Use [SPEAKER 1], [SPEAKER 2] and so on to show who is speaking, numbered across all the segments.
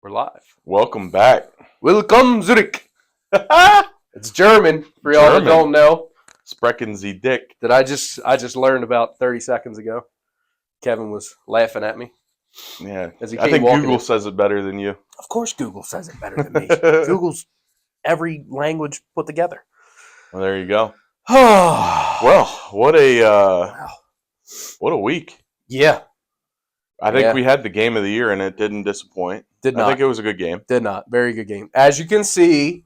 [SPEAKER 1] We're live.
[SPEAKER 2] Welcome back.
[SPEAKER 1] Willkommen zurück. It's German for y'all that don't know.
[SPEAKER 2] Sprechen Sie Dick.
[SPEAKER 1] That I just learned about 30 seconds ago. Kevin was laughing at me.
[SPEAKER 2] Yeah,
[SPEAKER 1] As he
[SPEAKER 2] I
[SPEAKER 1] came
[SPEAKER 2] think
[SPEAKER 1] walking
[SPEAKER 2] Google
[SPEAKER 1] in.
[SPEAKER 2] says it better than you.
[SPEAKER 1] Of course Google says it better than me. Google's every language put together.
[SPEAKER 2] Well, there you go.
[SPEAKER 1] Well,
[SPEAKER 2] Well, what a week.
[SPEAKER 1] Yeah.
[SPEAKER 2] I think we had the game of the year and it didn't disappoint.
[SPEAKER 1] Did not.
[SPEAKER 2] I think it was a good game.
[SPEAKER 1] Did not. Very good game. As you can see,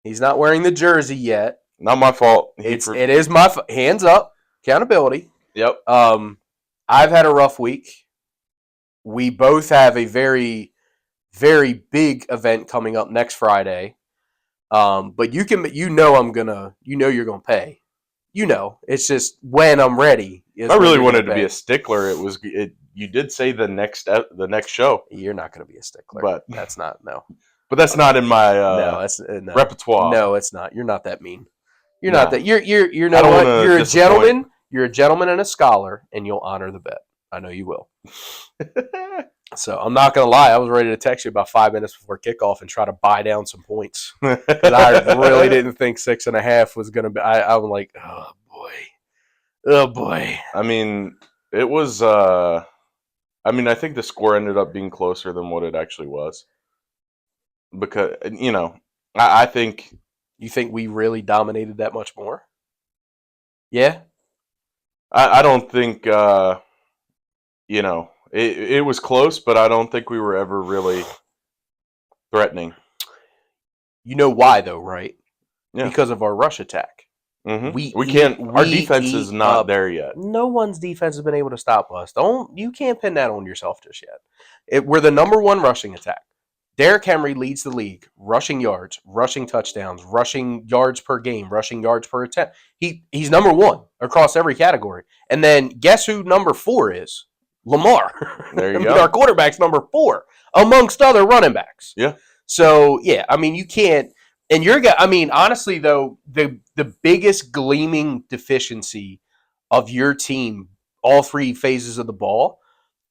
[SPEAKER 1] he's not wearing the jersey yet.
[SPEAKER 2] Not my fault.
[SPEAKER 1] It is my hands up. Accountability.
[SPEAKER 2] Yep.
[SPEAKER 1] I've had a rough week. We both have a very, very big event coming up next Friday. But you're gonna pay. It's just when I'm ready.
[SPEAKER 2] I really wanted to be a stickler. You did say the next show.
[SPEAKER 1] You're not going to be a stickler.
[SPEAKER 2] But
[SPEAKER 1] that's not no.
[SPEAKER 2] But that's not in my
[SPEAKER 1] no.
[SPEAKER 2] repertoire.
[SPEAKER 1] No, it's not. You're not that mean. You're
[SPEAKER 2] No.
[SPEAKER 1] not that. You're a gentleman. You're a gentleman and a scholar, and you'll honor the bet. I know you will. So I'm not gonna lie. I was ready to text you about 5 minutes before kickoff and try to buy down some points. But I really didn't think 6.5 was gonna be. I'm like, oh boy. I
[SPEAKER 2] mean, it was. I think the score ended up being closer than what it actually was. Because I think.
[SPEAKER 1] You think we really dominated that much more? Yeah.
[SPEAKER 2] I don't think. It was close, but I don't think we were ever really threatening.
[SPEAKER 1] You know why, though, right?
[SPEAKER 2] Yeah.
[SPEAKER 1] Because of our rush attack.
[SPEAKER 2] Mm-hmm. Our defense is not there yet.
[SPEAKER 1] No one's defense has been able to stop us. You can't pin that on yourself just yet. We're the number one rushing attack. Derrick Henry leads the league, rushing yards, rushing touchdowns, rushing yards per game, rushing yards per attempt. He's number one across every category. And then guess who number 4 is? Lamar.
[SPEAKER 2] There you go.
[SPEAKER 1] Our quarterback's number 4, amongst other running backs.
[SPEAKER 2] Yeah.
[SPEAKER 1] So, yeah, you can't. And honestly, though, the biggest gleaming deficiency of your team, all 3 phases of the ball,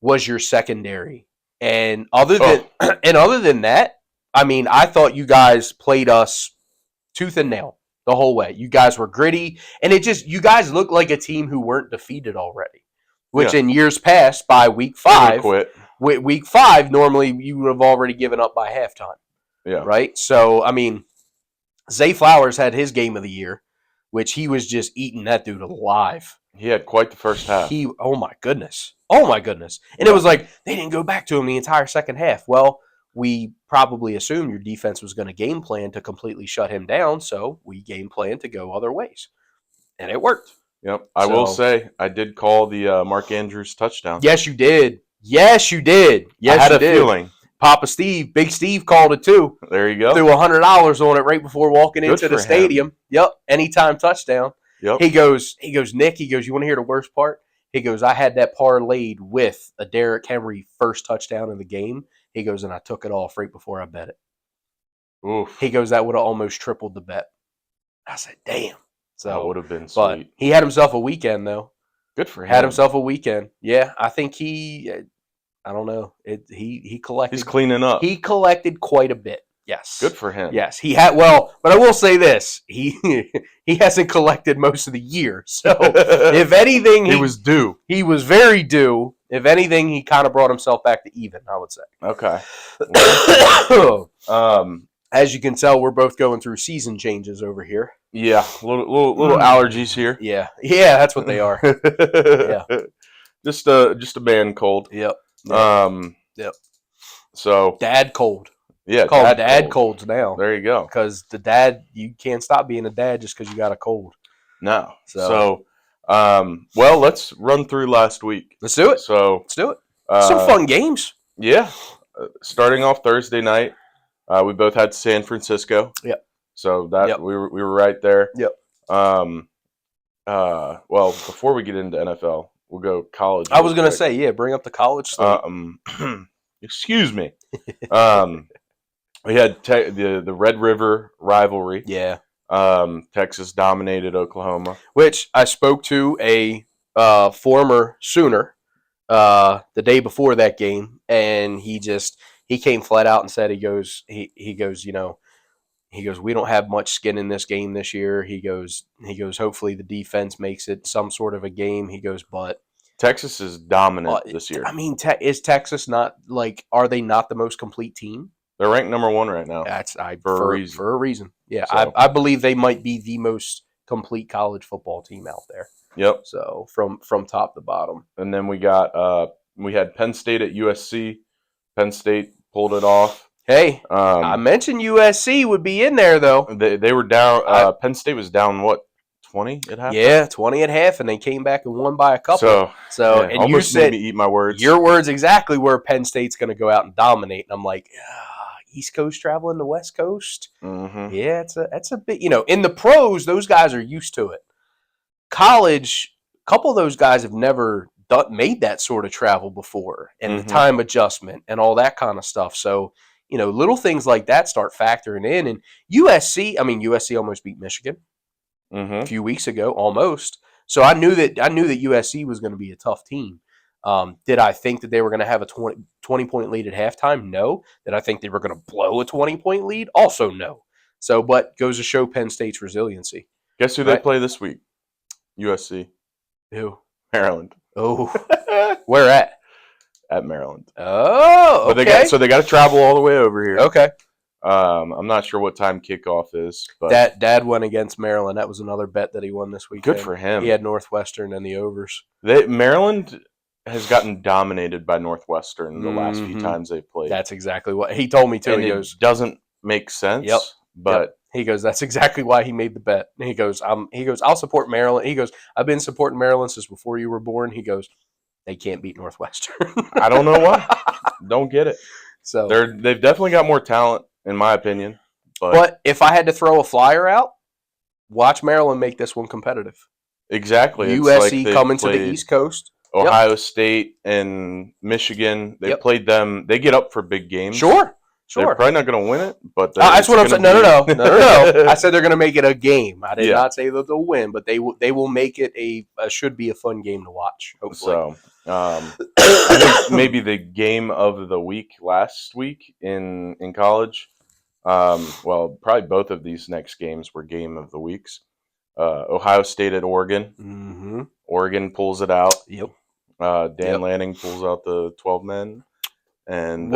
[SPEAKER 1] was your secondary. And other than that, I thought you guys played us tooth and nail the whole way. You guys were gritty, and you guys looked like a team who weren't defeated already. Which in years past, by week 5, week 5, normally you would have already given up by halftime.
[SPEAKER 2] Yeah.
[SPEAKER 1] Right? So, Zay Flowers had his game of the year, which he was just eating that dude alive.
[SPEAKER 2] He had quite the first half.
[SPEAKER 1] Oh my goodness. And it was like, they didn't go back to him the entire second half. Well, we probably assumed your defense was going to game plan to completely shut him down, so we game planned to go other ways. And it worked.
[SPEAKER 2] Yep. I will say, I did call the Mark Andrews touchdown.
[SPEAKER 1] Yes, you did. I had a feeling. Papa Steve, Big Steve called it too.
[SPEAKER 2] There you go.
[SPEAKER 1] Threw $100 on it right before walking into the stadium. Yep. Anytime touchdown.
[SPEAKER 2] Yep.
[SPEAKER 1] He goes, Nick, you want to hear the worst part? He goes, I had that parlayed with a Derrick Henry first touchdown in the game. He goes, and I took it off right before I bet it.
[SPEAKER 2] Oof.
[SPEAKER 1] He goes, that would have almost tripled the bet. I said, damn. So
[SPEAKER 2] that would have been sweet.
[SPEAKER 1] But he had himself a weekend, though.
[SPEAKER 2] Good for him.
[SPEAKER 1] Had himself a weekend. Yeah, I think I don't know. He collected.
[SPEAKER 2] He's cleaning up.
[SPEAKER 1] He collected quite a bit. Yes.
[SPEAKER 2] Good for him.
[SPEAKER 1] Yes, he had. Well, but I will say this: he hasn't collected most of the year. So, if anything,
[SPEAKER 2] he was due.
[SPEAKER 1] He was very due. If anything, he kind of brought himself back to even, I would say.
[SPEAKER 2] Okay.
[SPEAKER 1] As you can tell, we're both going through season changes over here.
[SPEAKER 2] Yeah, little allergies here.
[SPEAKER 1] Yeah, that's what they are. Yeah,
[SPEAKER 2] just a man cold.
[SPEAKER 1] Yep.
[SPEAKER 2] Yep. So
[SPEAKER 1] dad cold.
[SPEAKER 2] Yeah,
[SPEAKER 1] it's called dad colds now.
[SPEAKER 2] There you go.
[SPEAKER 1] Because the dad, you can't stop being a dad just because you got a cold.
[SPEAKER 2] No. So well, let's run through last week.
[SPEAKER 1] Let's do it.
[SPEAKER 2] Some
[SPEAKER 1] fun games.
[SPEAKER 2] Yeah. Starting off Thursday night, we both had San Francisco.
[SPEAKER 1] Yep.
[SPEAKER 2] So that we were right there.
[SPEAKER 1] Yep.
[SPEAKER 2] Well, before we get into NFL, we'll go college.
[SPEAKER 1] I was going to say, bring up the college slate.
[SPEAKER 2] Excuse me. We had the Red River rivalry.
[SPEAKER 1] Yeah.
[SPEAKER 2] Texas dominated Oklahoma.
[SPEAKER 1] Which I spoke to a former Sooner the day before that game, and he he came flat out and said he goes we don't have much skin in this game this year. He goes hopefully the defense makes it some sort of a game. He goes, but
[SPEAKER 2] Texas is dominant this year.
[SPEAKER 1] I mean, is Texas not are they not the most complete team?
[SPEAKER 2] They're ranked number 1 right now.
[SPEAKER 1] For a reason. Yeah,
[SPEAKER 2] so.
[SPEAKER 1] I believe they might be the most complete college football team out there.
[SPEAKER 2] Yep.
[SPEAKER 1] So from top to bottom.
[SPEAKER 2] And then we had Penn State at USC. Penn State pulled it off.
[SPEAKER 1] Hey, I mentioned USC would be in there though.
[SPEAKER 2] They were down. Penn State was down 20 at half?
[SPEAKER 1] Yeah, 20 at half, and they came back and won by a couple. So
[SPEAKER 2] yeah,
[SPEAKER 1] and
[SPEAKER 2] almost
[SPEAKER 1] you said
[SPEAKER 2] made me eat my words.
[SPEAKER 1] Your words exactly where Penn State's going to go out and dominate. And I'm like, East Coast traveling to West Coast.
[SPEAKER 2] Mm-hmm.
[SPEAKER 1] Yeah, that's a bit. In the pros, those guys are used to it. College, a couple of those guys have never made that sort of travel before, and the time adjustment and all that kind of stuff. So little things like that start factoring in. And USC almost beat Michigan. A few weeks ago, almost. So I knew that USC was going to be a tough team. Did I think that they were going to have a 20-point lead at halftime? No. Did I think they were going to blow a 20-point lead? Also no. So, but goes to show Penn State's resiliency.
[SPEAKER 2] Guess who they play this week? USC.
[SPEAKER 1] Who?
[SPEAKER 2] Maryland.
[SPEAKER 1] Oh. Where at?
[SPEAKER 2] At Maryland.
[SPEAKER 1] Oh, okay.
[SPEAKER 2] But they got to travel all the way over here.
[SPEAKER 1] Okay.
[SPEAKER 2] I'm not sure what time kickoff is, but
[SPEAKER 1] Dad went against Maryland. That was another bet that he won this weekend.
[SPEAKER 2] Good for him.
[SPEAKER 1] He had Northwestern and the overs.
[SPEAKER 2] Maryland has gotten dominated by Northwestern the last few times they've played.
[SPEAKER 1] That's exactly what he told me too.
[SPEAKER 2] And he goes, doesn't make sense.
[SPEAKER 1] Yep.
[SPEAKER 2] But
[SPEAKER 1] he goes, that's exactly why he made the bet. He goes, I'll support Maryland. He goes, I've been supporting Maryland since before you were born. He goes, they can't beat Northwestern.
[SPEAKER 2] I don't know why. Don't get it.
[SPEAKER 1] So
[SPEAKER 2] they've definitely got more talent, in my opinion.
[SPEAKER 1] But if I had to throw a flyer out, watch Maryland make this one competitive.
[SPEAKER 2] Exactly.
[SPEAKER 1] USC coming to the East Coast.
[SPEAKER 2] Ohio State and Michigan. They played them. They get up for big games.
[SPEAKER 1] Sure.
[SPEAKER 2] They're probably not going to win it, but
[SPEAKER 1] that's what I'm saying. No. I said they're going to make it a game. I did not say that they'll win, but they will make it should be a fun game to watch. Hopefully.
[SPEAKER 2] So I think maybe the game of the week last week in college. Well, probably both of these next games were game of the weeks. Ohio State at Oregon.
[SPEAKER 1] Mm-hmm.
[SPEAKER 2] Oregon pulls it out.
[SPEAKER 1] Yep.
[SPEAKER 2] Dan Lanning pulls out the 12 men, and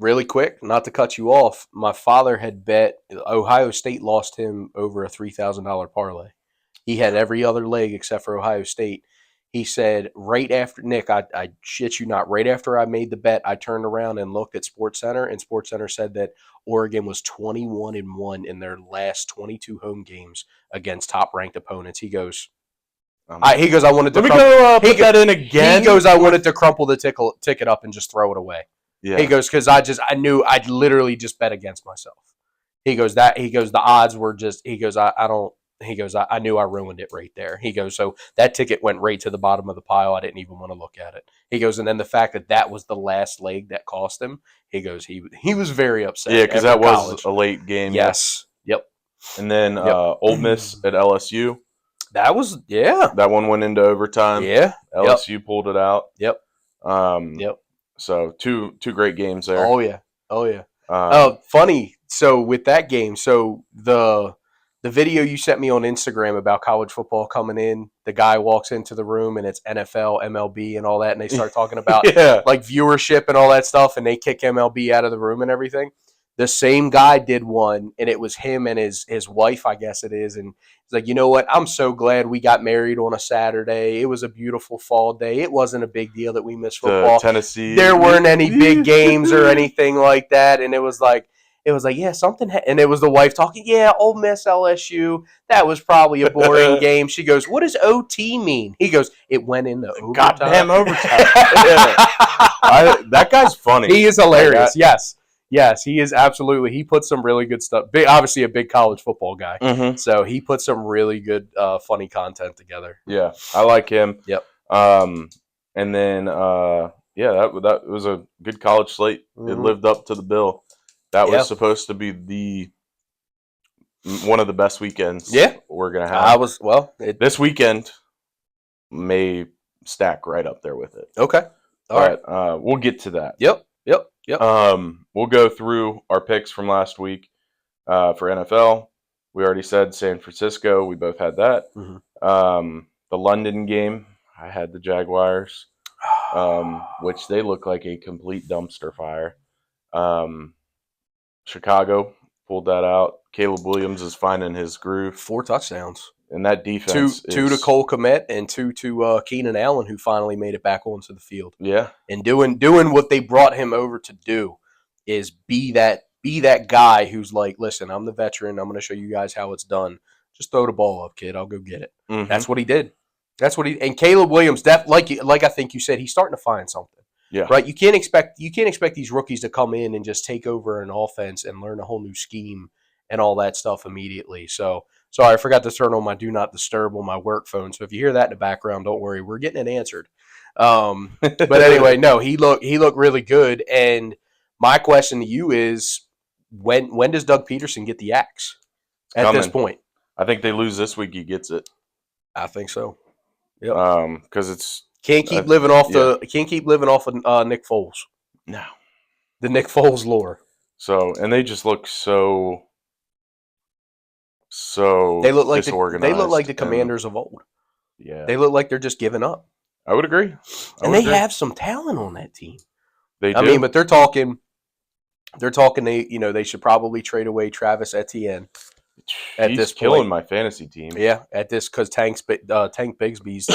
[SPEAKER 1] really quick, not to cut you off, my father had bet Ohio State lost him over a $3,000 parlay. He had every other leg except for Ohio State. He said right after, Nick, I shit you not, right after I made the bet, I turned around and looked at SportsCenter, and SportsCenter said that Oregon was 21-1 in their last 22 home games against top-ranked opponents. He goes, I wanted to
[SPEAKER 2] put that in again.
[SPEAKER 1] He goes, I wanted to crumple the ticket up and just throw it away.
[SPEAKER 2] Yeah.
[SPEAKER 1] He goes, because I knew I'd literally just bet against myself. He goes, the odds were just, I knew I ruined it right there. He goes, so that ticket went right to the bottom of the pile. I didn't even want to look at it. He goes, and then the fact that was the last leg that cost him, he goes, he was very upset.
[SPEAKER 2] Yeah, because that was a late game.
[SPEAKER 1] Yes. Yep.
[SPEAKER 2] And then Ole Miss at LSU.
[SPEAKER 1] That was, yeah.
[SPEAKER 2] That one went into overtime.
[SPEAKER 1] Yeah.
[SPEAKER 2] LSU pulled it out.
[SPEAKER 1] Yep.
[SPEAKER 2] So two great games there.
[SPEAKER 1] Oh yeah. Funny. So with that game, so the video you sent me on Instagram about college football coming in, the guy walks into the room and it's NFL, MLB, and all that, and they start talking about like viewership and all that stuff, and they kick MLB out of the room and everything. The same guy did one, and it was him and his wife, I guess it is, and he's like, you know what? I'm so glad we got married on a Saturday. It was a beautiful fall day. It wasn't a big deal that we missed football.
[SPEAKER 2] Tennessee.
[SPEAKER 1] There weren't any big games or anything like that, and it was like, yeah, something. And it was the wife talking, yeah, Ole Miss, LSU. That was probably a boring game. She goes, what does OT mean? He goes, it went into overtime.
[SPEAKER 2] Goddamn overtime. That guy's funny.
[SPEAKER 1] He is hilarious. Yes, he is absolutely. He puts some really good stuff. Obviously, a big college football guy.
[SPEAKER 2] Mm-hmm.
[SPEAKER 1] So he puts some really good, funny content together.
[SPEAKER 2] Yeah, I like him.
[SPEAKER 1] Yep.
[SPEAKER 2] And then, that was a good college slate. Mm-hmm. It lived up to the bill. That was supposed to be one of the best weekends we're going to have. This weekend may stack right up there with it.
[SPEAKER 1] Okay. All right.
[SPEAKER 2] We'll get to that.
[SPEAKER 1] Yep. Yep.
[SPEAKER 2] We'll go through our picks from last week for NFL. We already said San Francisco. We both had that.
[SPEAKER 1] Mm-hmm.
[SPEAKER 2] The London game, I had the Jaguars, which they look like a complete dumpster fire. Chicago pulled that out. Caleb Williams is finding his groove.
[SPEAKER 1] 4 touchdowns.
[SPEAKER 2] And that defense
[SPEAKER 1] two to Cole Kmet and 2 to Keenan Allen, who finally made it back onto the field.
[SPEAKER 2] Yeah.
[SPEAKER 1] And doing what they brought him over to do is be that guy who's like, listen, I'm the veteran. I'm going to show you guys how it's done. Just throw the ball up, kid. I'll go get it.
[SPEAKER 2] Mm-hmm.
[SPEAKER 1] That's what he did. And Caleb Williams, like I think you said, he's starting to find something.
[SPEAKER 2] Yeah.
[SPEAKER 1] Right. You can't expect these rookies to come in and just take over an offense and learn a whole new scheme and all that stuff immediately. So sorry, I forgot to turn on my do not disturb on my work phone. So if you hear that in the background, don't worry, we're getting it answered. But anyway, no, he looked really good. And my question to you is, when does Doug Peterson get the axe? At this point,
[SPEAKER 2] I think they lose this week. He gets it.
[SPEAKER 1] I think so. Yep.
[SPEAKER 2] Because it's
[SPEAKER 1] can't keep living off of Nick Foles.
[SPEAKER 2] No,
[SPEAKER 1] the Nick Foles lore.
[SPEAKER 2] So, and they just look so
[SPEAKER 1] they look like
[SPEAKER 2] disorganized.
[SPEAKER 1] They look like the Commanders of old.
[SPEAKER 2] Yeah,
[SPEAKER 1] they look like they're just giving up.
[SPEAKER 2] I would agree.
[SPEAKER 1] They have some talent on that team.
[SPEAKER 2] They do.
[SPEAKER 1] I mean, but they're talking. They should probably trade away Travis Etienne.
[SPEAKER 2] He's killing my fantasy team.
[SPEAKER 1] Yeah, at this because Tank Bigsby's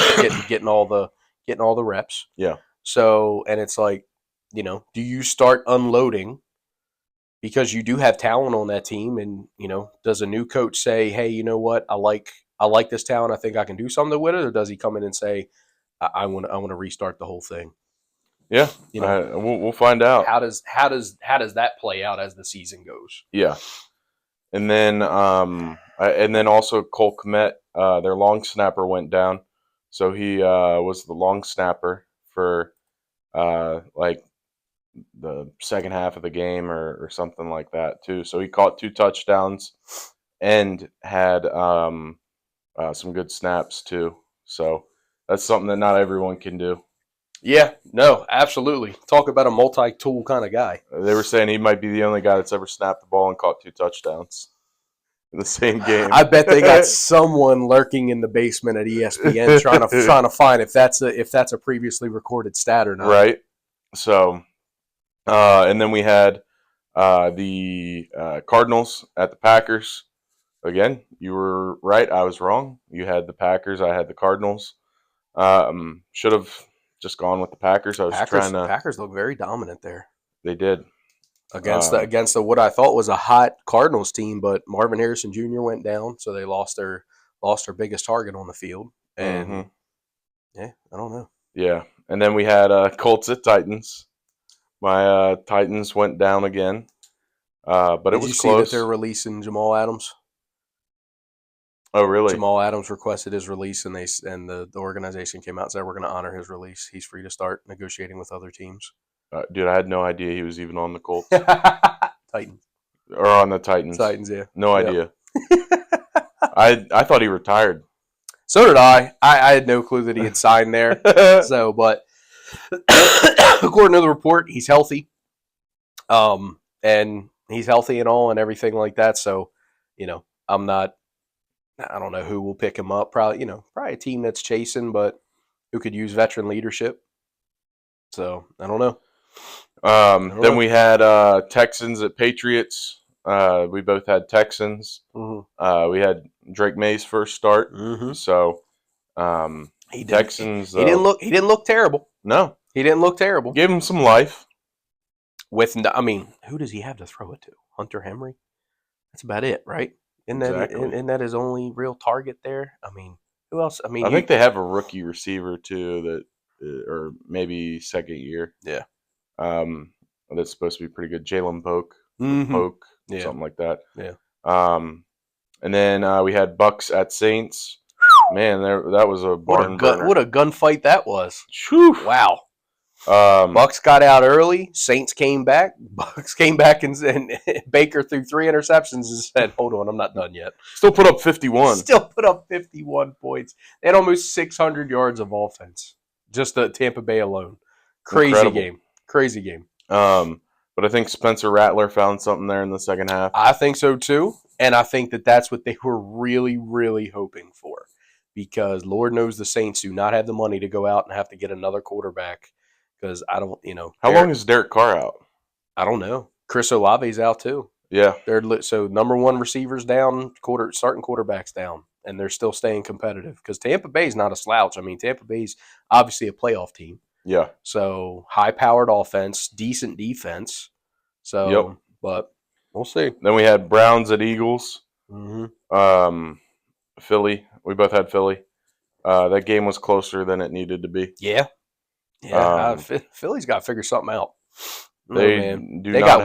[SPEAKER 1] getting all the reps.
[SPEAKER 2] Yeah.
[SPEAKER 1] So, and it's like, do you start unloading because you do have talent on that team, and does a new coach say, hey, you know what, I like this talent, I think I can do something with it, or does he come in and say, I want to restart the whole thing?
[SPEAKER 2] Yeah, we'll find out.
[SPEAKER 1] How does that play out as the season goes?
[SPEAKER 2] Yeah. And then also Cole Kmet, their long snapper went down. So he was the long snapper for like the second half of the game or something like that too. So he caught 2 touchdowns and had some good snaps too. So that's something that not everyone can do.
[SPEAKER 1] Yeah, no, absolutely. Talk about a multi-tool kind of guy.
[SPEAKER 2] They were saying he might be the only guy that's ever snapped the ball and caught 2 touchdowns in the same game.
[SPEAKER 1] I bet they got someone lurking in the basement at ESPN trying to find if that's a previously recorded stat or not.
[SPEAKER 2] Right. So, and then we had the Cardinals at the Packers. Again, you were right. I was wrong. You had the Packers. I had the Cardinals. Should have just gone with the Packers.
[SPEAKER 1] Packers look very dominant there.
[SPEAKER 2] They did
[SPEAKER 1] against what I thought was a hot Cardinals team, but Marvin Harrison Jr. went down, so they lost their biggest target on the field. And yeah, I don't know.
[SPEAKER 2] Yeah, and then we had Colts at Titans. My Titans went down again, but it was close.
[SPEAKER 1] Did you see that they're releasing Jamal Adams?
[SPEAKER 2] Oh, really?
[SPEAKER 1] Jamal Adams requested his release, and the organization came out and said, we're going to honor his release. He's free to start negotiating with other teams.
[SPEAKER 2] Dude, I had no idea he was even on the Colts.
[SPEAKER 1] Titans.
[SPEAKER 2] Or on the Titans.
[SPEAKER 1] Titans, yeah.
[SPEAKER 2] No idea. I thought he retired.
[SPEAKER 1] So did I. I had no clue that he had signed there. But according to the report, he's healthy. And he's healthy and all and everything like that. So, I don't know who will pick him up. Probably a team that's chasing, but who could use veteran leadership. So I don't know.
[SPEAKER 2] Then we had Texans at Patriots. We both had Texans.
[SPEAKER 1] Mm-hmm.
[SPEAKER 2] We had Drake May's first start.
[SPEAKER 1] Mm-hmm.
[SPEAKER 2] So Texans.
[SPEAKER 1] He didn't look terrible.
[SPEAKER 2] No,
[SPEAKER 1] he didn't look terrible.
[SPEAKER 2] Give him some life.
[SPEAKER 1] Who does he have to throw it to? Hunter Henry. That's about it, right? Isn't that his only real target there? Who else? I
[SPEAKER 2] think they have a rookie receiver too or maybe second year.
[SPEAKER 1] Yeah.
[SPEAKER 2] That's supposed to be pretty good. Jalen Polk,
[SPEAKER 1] yeah.
[SPEAKER 2] something like that.
[SPEAKER 1] Yeah.
[SPEAKER 2] And then we had Bucks at Saints. Man, that was a barn burner.
[SPEAKER 1] What a gunfight that was.
[SPEAKER 2] Whew.
[SPEAKER 1] Wow. Bucks got out early. Saints came back. Bucks came back and Baker threw 3 interceptions and said, "Hold on, I'm not done yet."
[SPEAKER 2] Still put up 51.
[SPEAKER 1] Still put up 51 points. They had almost 600 yards of offense. Just the Tampa Bay alone. Crazy
[SPEAKER 2] Incredible.
[SPEAKER 1] game. Crazy game.
[SPEAKER 2] But I think Spencer Rattler found something there in the second half.
[SPEAKER 1] I think so too, and I think that's what they were really, really hoping for, because Lord knows the Saints do not have the money to go out and have to get another quarterback. Because I don't,
[SPEAKER 2] How long is Derek Carr out?
[SPEAKER 1] I don't know. Chris Olave's out too.
[SPEAKER 2] Yeah,
[SPEAKER 1] so number one receivers down, starting quarterbacks down, and they're still staying competitive because Tampa Bay's not a slouch. I mean, Tampa Bay's obviously a playoff team.
[SPEAKER 2] Yeah.
[SPEAKER 1] So high-powered offense, decent defense. So, but we'll see.
[SPEAKER 2] Then we had Browns at Eagles.
[SPEAKER 1] Mm-hmm.
[SPEAKER 2] Philly. We both had Philly. That game was closer than it needed to be.
[SPEAKER 1] Yeah. Yeah. Philly's got to figure something out.
[SPEAKER 2] They
[SPEAKER 1] got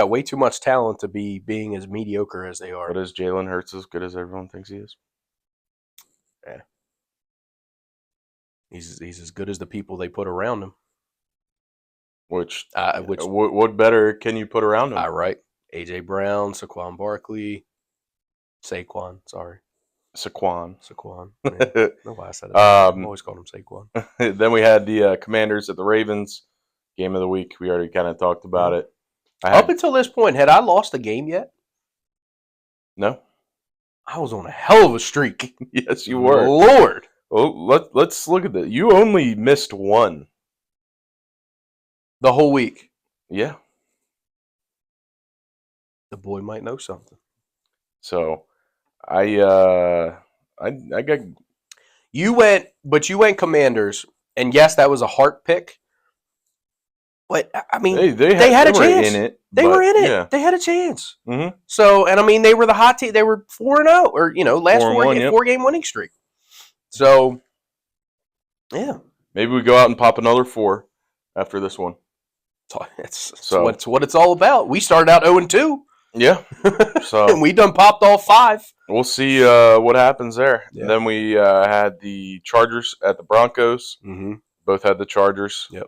[SPEAKER 1] way too much talent to be being as mediocre as they are.
[SPEAKER 2] But is Jalen Hurts as good as everyone thinks he is?
[SPEAKER 1] Yeah. He's as good as the people they put around him.
[SPEAKER 2] What better can you put around him?
[SPEAKER 1] Right. A.J. Brown, Saquon Barkley, Saquon. Sorry.
[SPEAKER 2] Saquon.
[SPEAKER 1] Yeah. I don't know why I said it. I've always called him Saquon.
[SPEAKER 2] Then we had the Commanders at the Ravens. Game of the week. We already kind of talked about it.
[SPEAKER 1] Up until this point, had I lost a game yet?
[SPEAKER 2] No.
[SPEAKER 1] I was on a hell of a streak.
[SPEAKER 2] Yes, you were.
[SPEAKER 1] Lord.
[SPEAKER 2] Well, let's look at that. You only missed one.
[SPEAKER 1] The whole week.
[SPEAKER 2] Yeah.
[SPEAKER 1] The boy might know something.
[SPEAKER 2] So, I got.
[SPEAKER 1] You went Commanders, and yes, that was a heart pick. But I mean, they had a chance. They were in it. Yeah. They had a chance.
[SPEAKER 2] Mm-hmm.
[SPEAKER 1] So, and I mean, they were the hot team. They were 4-0, or last 4-game winning streak. So, yeah.
[SPEAKER 2] Maybe we go out and pop another 4 after this one.
[SPEAKER 1] That's what it's all about. We started out 0-2.
[SPEAKER 2] Yeah. So
[SPEAKER 1] and we done popped all 5.
[SPEAKER 2] We'll see what happens there. Yeah. Then we had the Chargers at the Broncos.
[SPEAKER 1] Mm-hmm.
[SPEAKER 2] Both had the Chargers.
[SPEAKER 1] Yep.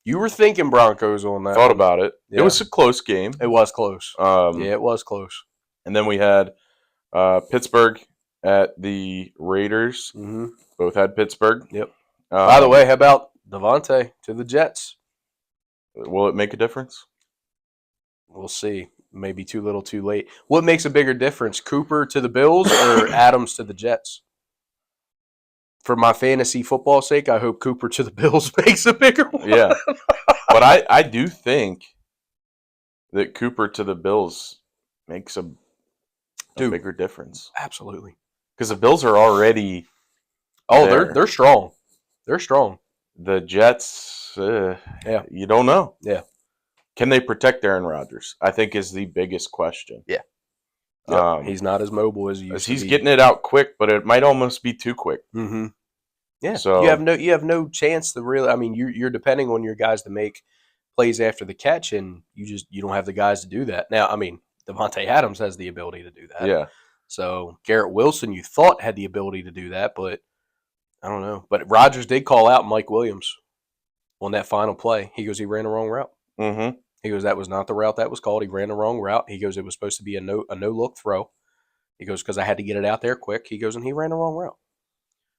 [SPEAKER 1] You were thinking Broncos on that.
[SPEAKER 2] Thought about it. Yeah. It was a close game.
[SPEAKER 1] It was close. It was close.
[SPEAKER 2] And then we had Pittsburgh at the Raiders.
[SPEAKER 1] Mm-hmm.
[SPEAKER 2] Both had Pittsburgh.
[SPEAKER 1] Yep. By the way, how about Devontae to the Jets?
[SPEAKER 2] Will it make a difference?
[SPEAKER 1] We'll see. Maybe too little, too late. What makes a bigger difference, Cooper to the Bills or Adams to the Jets? For my fantasy football sake, I hope Cooper to the Bills makes a bigger one.
[SPEAKER 2] Yeah. But I do think that Cooper to the Bills makes a bigger difference.
[SPEAKER 1] Absolutely.
[SPEAKER 2] Because the Bills are already
[SPEAKER 1] they're strong. They're strong.
[SPEAKER 2] The Jets, you don't know.
[SPEAKER 1] Yeah.
[SPEAKER 2] Can they protect Aaron Rodgers? I think is the biggest question.
[SPEAKER 1] Yeah. Yep. He's not as mobile as he used to be.
[SPEAKER 2] He's getting it out quick, but it might almost be too quick.
[SPEAKER 1] Mm-hmm. Yeah.
[SPEAKER 2] So
[SPEAKER 1] you have no chance to really. I mean, you're depending on your guys to make plays after the catch, and you don't have the guys to do that. Now, I mean, Devontae Adams has the ability to do that.
[SPEAKER 2] Yeah.
[SPEAKER 1] So Garrett Wilson, you thought had the ability to do that, but I don't know. But Rodgers did call out Mike Williams on that final play. He goes, he ran the wrong route.
[SPEAKER 2] Mm-hmm.
[SPEAKER 1] He goes, that was not the route that was called. He ran the wrong route. He goes, it was supposed to be a no-look throw. He goes, because I had to get it out there quick. He goes, and he ran the wrong route.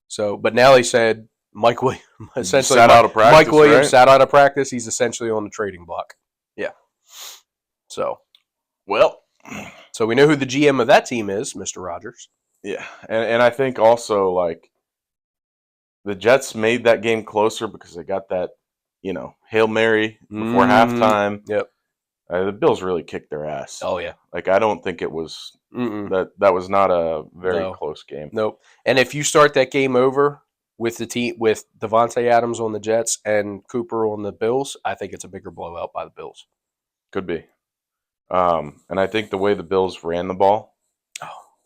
[SPEAKER 1] So, but now they said Mike Williams essentially
[SPEAKER 2] out of practice,
[SPEAKER 1] Mike Williams
[SPEAKER 2] right?
[SPEAKER 1] sat out of practice. He's essentially on the trading block. Yeah. So we know who the GM of that team is, Mr. Rodgers.
[SPEAKER 2] Yeah, and I think also like the Jets made that game closer because they got that Hail Mary before halftime.
[SPEAKER 1] Yep.
[SPEAKER 2] The Bills really kicked their ass.
[SPEAKER 1] Oh yeah.
[SPEAKER 2] Like I don't think it was that was not a very close game.
[SPEAKER 1] Nope. And if you start that game over with the team with Devontae Adams on the Jets and Cooper on the Bills, I think it's a bigger blowout by the Bills.
[SPEAKER 2] Could be. And I think the way the Bills ran the ball,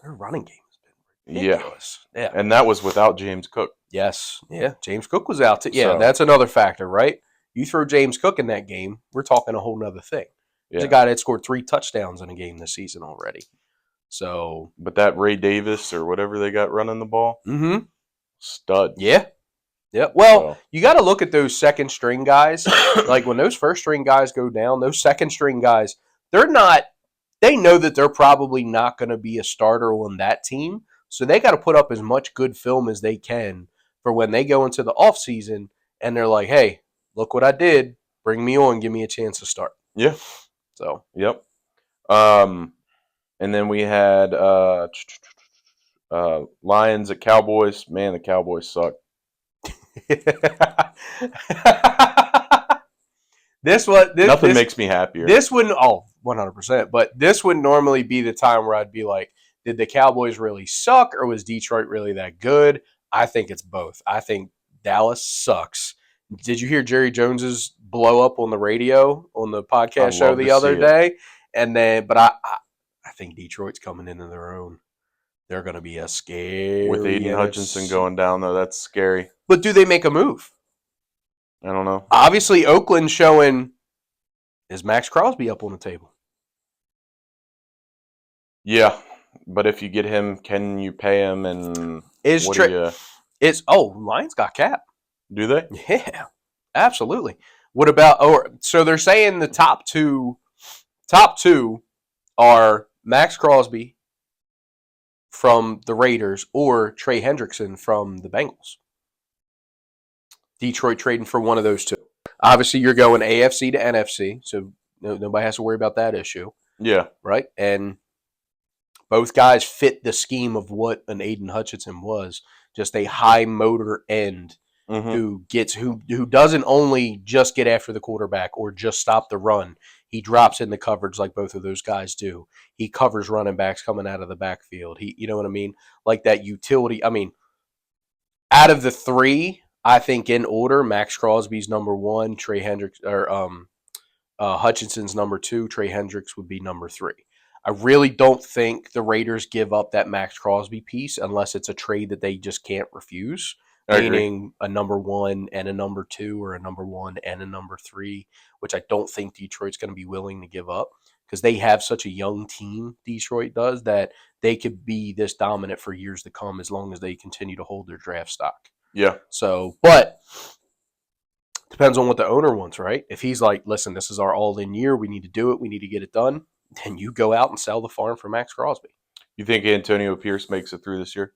[SPEAKER 1] their running game has been ridiculous. Yeah.
[SPEAKER 2] And that was without James Cook.
[SPEAKER 1] Yes. Yeah. James Cook was out. That's another factor, right? You throw James Cook in that game, we're talking a whole nother thing. There's a guy that scored 3 touchdowns in a game this season already. So,
[SPEAKER 2] but that Ray Davis or whatever they got running the ball, stud.
[SPEAKER 1] Yeah. Well, you got to look at those second string guys. Like when those first string guys go down, those second string guys, they're not. They know that they're probably not going to be a starter on that team, so they got to put up as much good film as they can for when they go into the offseason and they're like, "Hey, look what I did. Bring me on. Give me a chance to start."
[SPEAKER 2] Yeah.
[SPEAKER 1] So.
[SPEAKER 2] Yep. And then we had Lions at Cowboys. Man, the Cowboys suck.
[SPEAKER 1] Nothing
[SPEAKER 2] makes me happier.
[SPEAKER 1] This wouldn't 100%, but this would normally be the time where I'd be like, did the Cowboys really suck or was Detroit really that good? I think it's both. I think Dallas sucks. Did you hear Jerry Jones's blow up on the radio on the podcast show the other day? And then, but I think Detroit's coming into their own. They're going to be a scary
[SPEAKER 2] with Aiden
[SPEAKER 1] NFC.
[SPEAKER 2] Hutchinson going down though. That's scary.
[SPEAKER 1] But do they make a move?
[SPEAKER 2] I don't know.
[SPEAKER 1] Obviously, Oakland showing, is Max Crosby up on the table?
[SPEAKER 2] Yeah, but if you get him, can you pay him? And
[SPEAKER 1] Lions got cap.
[SPEAKER 2] Do they?
[SPEAKER 1] Yeah, absolutely. What about? So they're saying the top two are Max Crosby from the Raiders or Trey Hendrickson from the Bengals. Detroit trading for one of those two. Obviously, you're going AFC to NFC, so nobody has to worry about that issue.
[SPEAKER 2] Yeah.
[SPEAKER 1] Right? And both guys fit the scheme of what an Aiden Hutchinson was, just a high motor end who doesn't only just get after the quarterback or just stop the run. He drops in the coverage like both of those guys do. He covers running backs coming out of the backfield. You know what I mean? Like that utility. I mean, out of the three, I think in order, Max Crosby's number one, Trey Hendricks or Hutchinson's number two, Trey Hendricks would be number three. I really don't think the Raiders give up that Max Crosby piece unless it's a trade that they just can't refuse, meaning a number one and a number two or a number one and a number three, which I don't think Detroit's going to be willing to give up because they have such a young team, Detroit does, that they could be this dominant for years to come as long as they continue to hold their draft stock.
[SPEAKER 2] Yeah.
[SPEAKER 1] So, but depends on what the owner wants, right? If he's like, listen, this is our all-in year, we need to do it, we need to get it done, then you go out and sell the farm for Max Crosby.
[SPEAKER 2] You think Antonio Pierce makes it through this year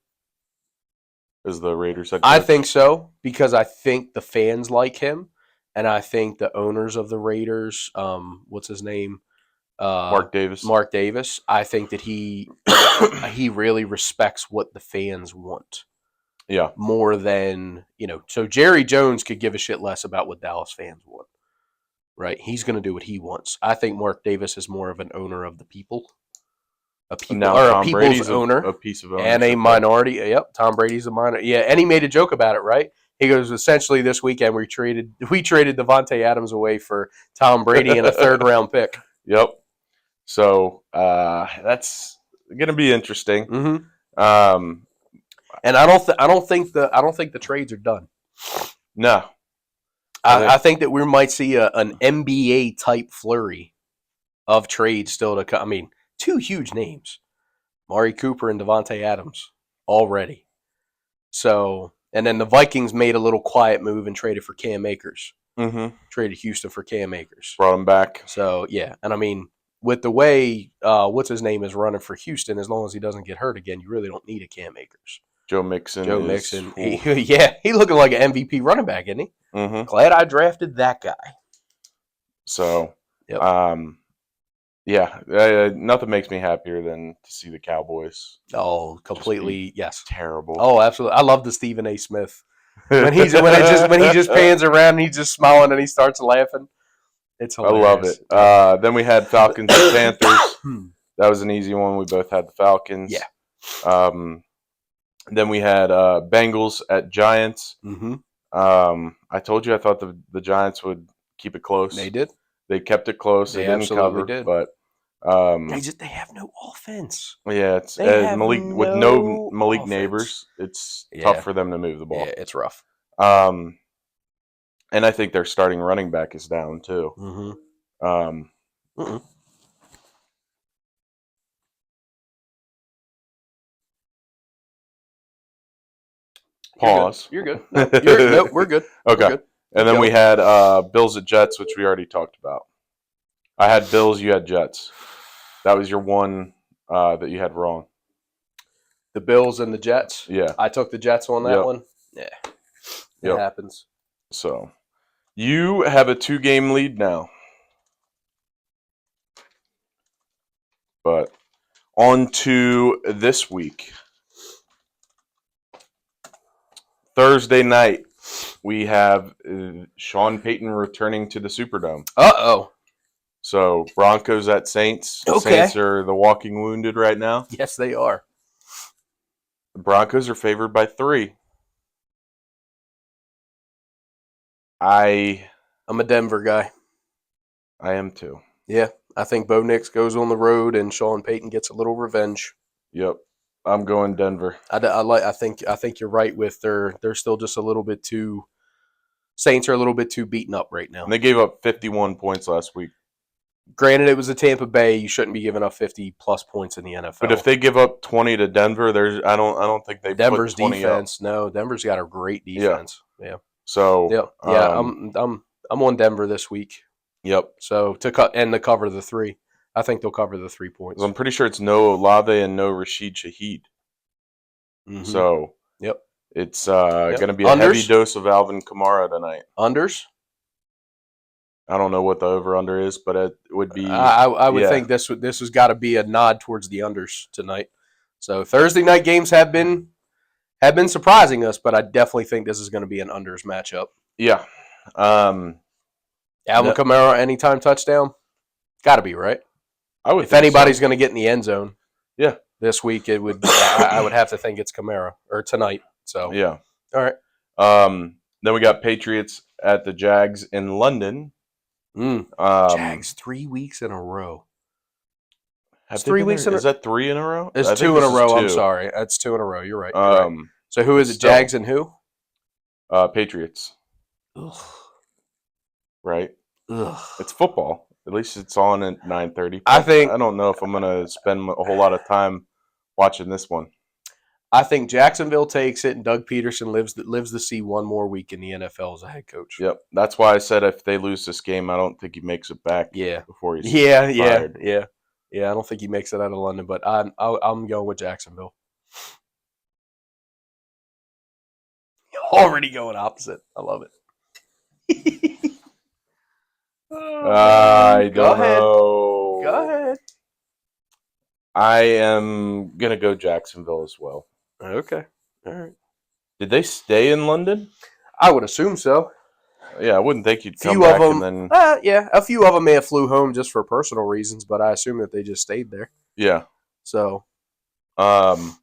[SPEAKER 2] as the Raiders head coach?
[SPEAKER 1] I think so because I think the fans like him, and I think the owners of the Raiders, what's his name?
[SPEAKER 2] Mark Davis.
[SPEAKER 1] Mark Davis. I think that he really respects what the fans want.
[SPEAKER 2] Yeah.
[SPEAKER 1] More than, so Jerry Jones could give a shit less about what Dallas fans want. Right? He's going to do what he wants. I think Mark Davis is more of an owner of the people. A people's
[SPEAKER 2] Brady's
[SPEAKER 1] owner.
[SPEAKER 2] A piece of ownership.
[SPEAKER 1] And a minority. Yep, Tom Brady's a minority. Yeah, and he made a joke about it, right? He goes, essentially this weekend we traded Davante Adams away for Tom Brady and a third-round pick.
[SPEAKER 2] Yep. So that's going to be interesting.
[SPEAKER 1] Mm-hmm. And I don't think the trades are done.
[SPEAKER 2] No,
[SPEAKER 1] I think that we might see an NBA type flurry of trades still to come. I mean, two huge names, Mari Cooper and Davante Adams, already. So, and then the Vikings made a little quiet move and traded for Cam Akers.
[SPEAKER 2] Mm-hmm.
[SPEAKER 1] Traded Houston for Cam Akers.
[SPEAKER 2] Brought him back.
[SPEAKER 1] So yeah, and I mean, with the way what's his name is running for Houston, as long as he doesn't get hurt again, you really don't need a Cam Akers.
[SPEAKER 2] Joe Mixon.
[SPEAKER 1] He looking like an MVP running back, isn't he?
[SPEAKER 2] Mm-hmm.
[SPEAKER 1] Glad I drafted that guy.
[SPEAKER 2] So,
[SPEAKER 1] yep.
[SPEAKER 2] Nothing makes me happier than to see the Cowboys.
[SPEAKER 1] Oh, completely, yes.
[SPEAKER 2] Terrible.
[SPEAKER 1] Oh, absolutely. I love the Stephen A. Smith when he just pans around and he's just smiling and he starts laughing. It's hilarious.
[SPEAKER 2] I love it. Then we had Falcons and Panthers. That was an easy one. We both had the Falcons.
[SPEAKER 1] Yeah.
[SPEAKER 2] Then we had Bengals at Giants.
[SPEAKER 1] Mm-hmm.
[SPEAKER 2] I told you I thought the Giants would keep it close.
[SPEAKER 1] They did.
[SPEAKER 2] They kept it close. They didn't cover, but
[SPEAKER 1] they have no offense.
[SPEAKER 2] Yeah, it's Malik
[SPEAKER 1] offense.
[SPEAKER 2] Neighbors. It's tough for them to move the ball.
[SPEAKER 1] Yeah, it's rough.
[SPEAKER 2] And I think their starting running back is down too.
[SPEAKER 1] Mm-hmm.
[SPEAKER 2] Pause.
[SPEAKER 1] You're good. We're good.
[SPEAKER 2] Okay.
[SPEAKER 1] We're good.
[SPEAKER 2] And then we had Bills at Jets, which we already talked about. I had Bills, you had Jets. That was your one that you had wrong.
[SPEAKER 1] The Bills and the Jets?
[SPEAKER 2] Yeah.
[SPEAKER 1] I took the Jets on that one? Yeah. It happens.
[SPEAKER 2] So, you have a 2-game lead now. But on to this week. Thursday night, we have Sean Payton returning to the Superdome.
[SPEAKER 1] Uh-oh.
[SPEAKER 2] So, Broncos at Saints.
[SPEAKER 1] Okay.
[SPEAKER 2] Saints are the walking wounded right now.
[SPEAKER 1] Yes, they are.
[SPEAKER 2] The Broncos are favored by 3. I'm
[SPEAKER 1] a Denver guy.
[SPEAKER 2] I am too.
[SPEAKER 1] Yeah, I think Bo Nix goes on the road and Sean Payton gets a little revenge.
[SPEAKER 2] Yep, I'm going Denver.
[SPEAKER 1] I think you're right with they're still just a little bit too. Saints are a little bit too beaten up right now.
[SPEAKER 2] And they gave up 51 points last week.
[SPEAKER 1] Granted, it was a Tampa Bay. You shouldn't be giving up 50-plus points in the NFL.
[SPEAKER 2] But if they give up 20 to Denver, I don't think they
[SPEAKER 1] Denver's
[SPEAKER 2] put 20
[SPEAKER 1] defense.
[SPEAKER 2] up.
[SPEAKER 1] No, Denver's got a great defense. Yeah.
[SPEAKER 2] So
[SPEAKER 1] I'm on Denver this week.
[SPEAKER 2] Yep.
[SPEAKER 1] So to cover the 3, I think they'll cover the 3 points.
[SPEAKER 2] I'm pretty sure it's no Olave and no Rashid Shaheed.
[SPEAKER 1] Mm-hmm.
[SPEAKER 2] So
[SPEAKER 1] yep,
[SPEAKER 2] it's going to be a heavy dose of Alvin Kamara tonight.
[SPEAKER 1] Unders.
[SPEAKER 2] I don't know what the over/under is, but it would be.
[SPEAKER 1] I would think this has got to be a nod towards the unders tonight. So Thursday night games have been surprising us, but I definitely think this is going to be an unders matchup.
[SPEAKER 2] Yeah.
[SPEAKER 1] Alvin Kamara anytime touchdown, got to be right. If anybody's going to get in the end zone, this week it would. I would have to think it's Kamara or tonight. So
[SPEAKER 2] yeah.
[SPEAKER 1] All right.
[SPEAKER 2] Then we got Patriots at the Jags in London.
[SPEAKER 1] Jags 3 weeks in a row.
[SPEAKER 2] Is that 3 in a row?
[SPEAKER 1] It's 2 in a row. I'm sorry. That's 2 in a row. You're right. So who is it? Jags and who?
[SPEAKER 2] Patriots.
[SPEAKER 1] Ugh.
[SPEAKER 2] Right?
[SPEAKER 1] Ugh.
[SPEAKER 2] It's football. At least it's on at 9:30.
[SPEAKER 1] I don't
[SPEAKER 2] know if I'm going to spend a whole lot of time watching this one.
[SPEAKER 1] I think Jacksonville takes it, and Doug Peterson lives to see one more week in the NFL as a head coach.
[SPEAKER 2] Yep, that's why I said if they lose this game, I don't think he makes it back.
[SPEAKER 1] Yeah,
[SPEAKER 2] before he's
[SPEAKER 1] fired. Yeah. I don't think he makes it out of London, but I'm going with Jacksonville. Already going opposite. I love it.
[SPEAKER 2] I don't know.
[SPEAKER 1] Go ahead.
[SPEAKER 2] I am gonna go Jacksonville as well.
[SPEAKER 1] Okay. All right.
[SPEAKER 2] Did they stay in London?
[SPEAKER 1] I would assume so.
[SPEAKER 2] Yeah, I wouldn't think you'd come back and then.
[SPEAKER 1] A few of them may have flew home just for personal reasons, but I assume that they just stayed there.
[SPEAKER 2] Yeah.
[SPEAKER 1] So.
[SPEAKER 2] Then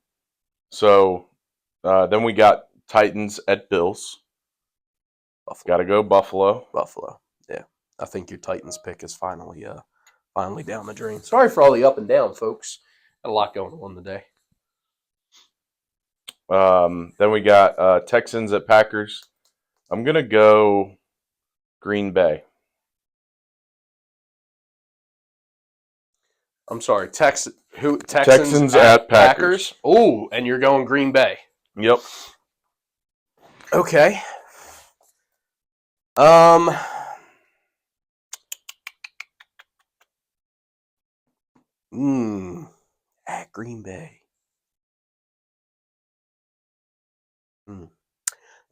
[SPEAKER 2] we got Titans at Bills. Got to go Buffalo.
[SPEAKER 1] Yeah, I think your Titans pick is finally down the drain. Sorry for all the up and down, folks. Got a lot going on today.
[SPEAKER 2] Then we got Texans at Packers. I'm gonna go Green Bay.
[SPEAKER 1] I'm sorry, Texans
[SPEAKER 2] at Packers.
[SPEAKER 1] Oh, and you're going Green Bay.
[SPEAKER 2] Yep.
[SPEAKER 1] Okay. At Green Bay. I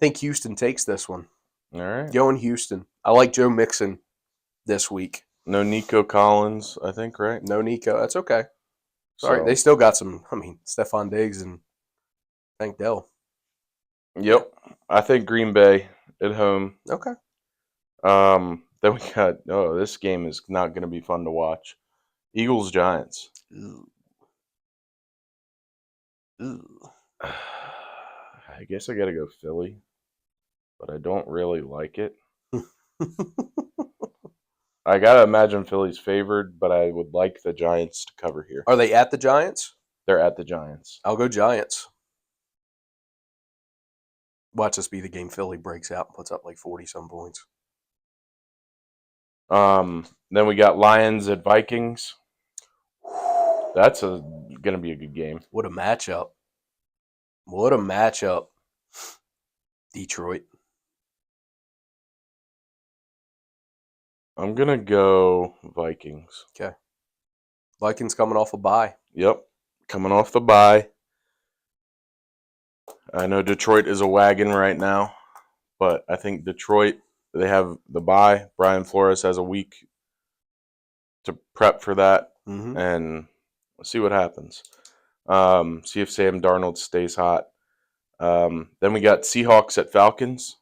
[SPEAKER 1] think Houston takes this one.
[SPEAKER 2] All right.
[SPEAKER 1] Going Houston. I like Joe Mixon this week.
[SPEAKER 2] No Nico Collins, I think, right?
[SPEAKER 1] No Nico. That's okay. Sorry, they still got some. Stephon Diggs and Tank Dell.
[SPEAKER 2] Yep. I think Green Bay at home.
[SPEAKER 1] Okay.
[SPEAKER 2] Then we got. Oh, this game is not going to be fun to watch. Eagles Giants.
[SPEAKER 1] Ooh.
[SPEAKER 2] I guess I got to go Philly, but I don't really like it. I got to imagine Philly's favored, but I would like the Giants to cover here.
[SPEAKER 1] Are they at the Giants?
[SPEAKER 2] They're at the Giants.
[SPEAKER 1] I'll go Giants. Watch this be the game Philly breaks out and puts up like 40-some points.
[SPEAKER 2] Then we got Lions at Vikings. That's going to be a good game.
[SPEAKER 1] What a matchup. Detroit.
[SPEAKER 2] I'm going to go Vikings.
[SPEAKER 1] Okay. Vikings coming off a bye.
[SPEAKER 2] Yep. Coming off the bye. I know Detroit is a wagon right now, but I think Detroit, they have the bye. Brian Flores has a week to prep for that.
[SPEAKER 1] Mm-hmm.
[SPEAKER 2] And We'll see what happens. See if Sam Darnold stays hot. Then we got Seahawks at Falcons.